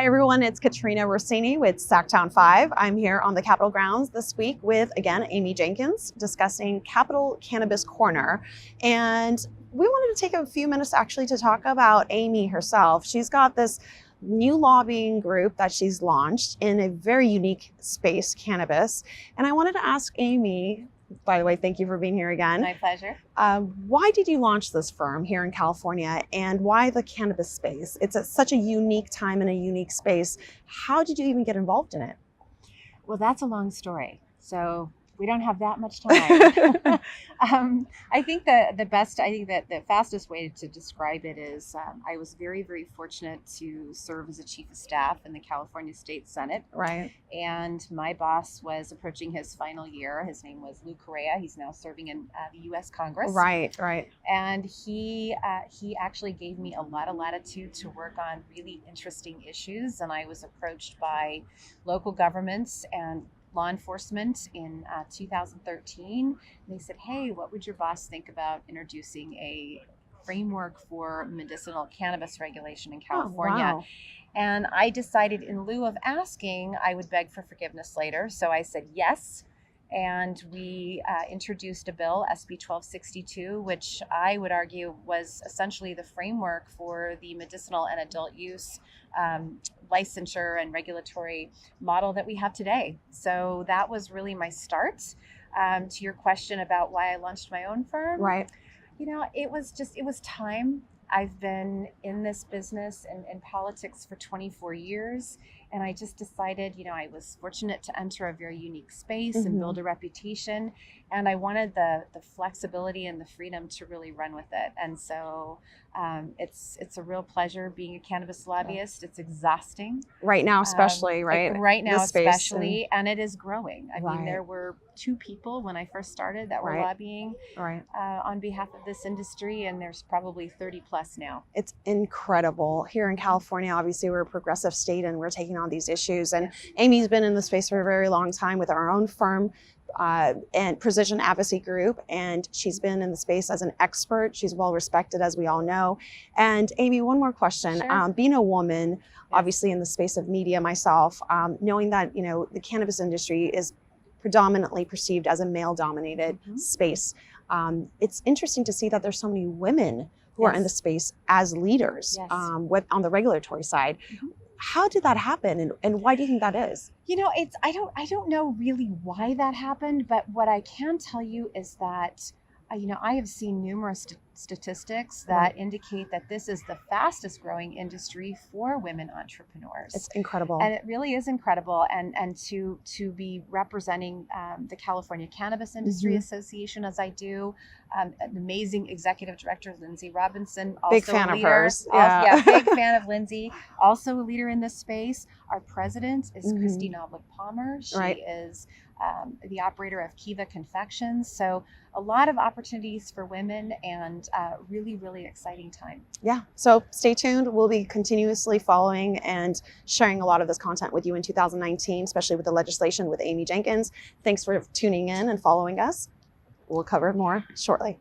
everyone, it's Katrina Rossini with Sacktown 5. I'm here on the Capitol grounds this week with, again, Amy Jenkins discussing Capitol Cannabis Corner. And we wanted to take a few minutes actually to talk about Amy herself. She's got this new lobbying group that she's launched in a very unique space, cannabis. And I wanted to ask Amy, by the way, thank you for being here again. My pleasure. Why did you launch this firm here in California, and why the cannabis space? It's such a unique time and a unique space. How did you even get involved in it? Well, that's a long story, so we don't have that much time. I think the fastest way to describe it is I was very, very fortunate to serve as a chief of staff in the California State Senate. Right. And my boss was approaching his final year. His name was Lou Correa. He's now serving in the U.S. Congress. Right. And he actually gave me a lot of latitude to work on really interesting issues. And I was approached by local governments and law enforcement in 2013. They said, hey, what would your boss think about introducing a framework for medicinal cannabis regulation in California? Oh, wow. And I decided, in lieu of asking, I would beg for forgiveness later. So I said yes. And we introduced a bill, SB 1262, which I would argue was essentially the framework for the medicinal and adult use licensure and regulatory model that we have today. So that was really my start. To your question about why I launched my own firm. Right. You know, it was time. I've been in this business and in politics for 24 years. And I just decided, you know, I was fortunate to enter a very unique space and build a reputation. And I wanted the flexibility and the freedom to really run with it. And so it's a real pleasure being a cannabis lobbyist. It's exhausting. Right now, especially, right? Right now, This space especially. And it is growing. I mean, there were 2 people when I first started that were lobbying on behalf of this industry. And there's probably 30 plus now. It's incredible. Here in California, obviously, we're a progressive state and we're taking on these issues. And Amy's been in the space for a very long time with our own firm and Percision Advocacy Group, and she's been in the space as an expert. She's well respected, as we all know. And Amy, one more question. Sure. Being a woman, obviously in the space of media myself, knowing that, you know, the cannabis industry is predominantly perceived as a male-dominated space, it's interesting to see that there's so many women who are in the space as leaders on the regulatory side. How did that happen, and why do you think that is? You know, I don't know really why that happened, but what I can tell you is that I have seen numerous statistics that indicate that this is the fastest growing industry for women entrepreneurs. It's incredible. And it really is incredible. And to be representing the California Cannabis Industry Association as I do, an amazing executive director, Lindsay Robinson. Also big fan of hers. Big fan of Lindsay. Also a leader in this space. Our president is Christy Knoblich-Palmer. She is the operator of Kiva Confections. So a lot of opportunities for women and really, really exciting time. Yeah, so stay tuned. We'll be continuously following and sharing a lot of this content with you in 2019, especially with the legislation with Amy Jenkins. Thanks for tuning in and following us. We'll cover more shortly.